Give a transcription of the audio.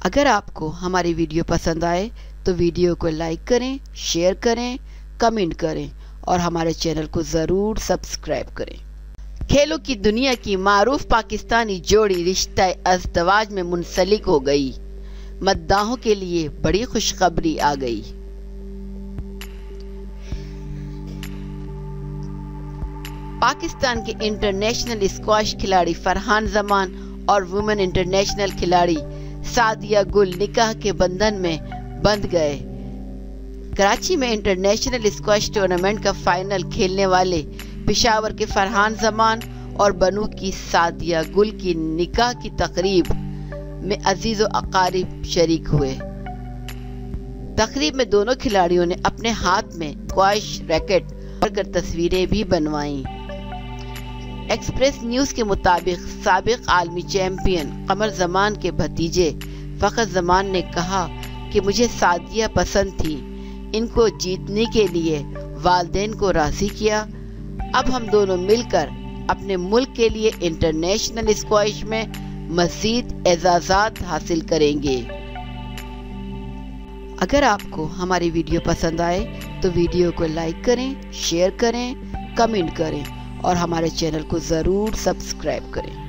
अगर आपको हमारी वीडियो पसंद आए तो वीडियो को लाइक करें, शेयर करें, कमेंट करें और हमारे चैनल को ज़रूर सब्सक्राइब करें। खेलों की दुनिया की मारूफ पाकिस्तानी जोड़ी रिश्ता अज़दवाज में मुंसलिक हो गई। मद्दाहों के लिए बड़ी खुशखबरी आ गई। पाकिस्तान के इंटरनेशनल स्क्वाश खिलाड़ी फरहान जमान और वुमेन इंटरनेशनल खिलाड़ी सादिया गुल निकाह के बंधन में बंध गए। कराची में इंटरनेशनल स्क्वाश टूर्नामेंट का फाइनल खेलने वाले पेशावर के फरहान जमान और बनू की सादिया गुल की निकाह की तकरीब में अजीज व अकारिब शरीक हुए। तकरीब में दोनों खिलाड़ियों ने अपने हाथ में स्क्वाश रैकेट पकड़कर तस्वीरें भी बनवाईं। एक्सप्रेस न्यूज के मुताबिक साबिक आलमी चैंपियन कमर जमान के भतीजे फखर जमान ने कहा कि मुझे सादिया पसंद थी, इनको जीतने के लिए वालिदैन को राजी किया। अब हम दोनों मिलकर अपने मुल्क के लिए इंटरनेशनल स्क्वाश में मज़ीद एजाज़ात हासिल करेंगे। अगर आपको हमारी वीडियो पसंद आए तो वीडियो को लाइक करें, शेयर करें, कमेंट करें और हमारे चैनल को ज़रूर सब्सक्राइब करें।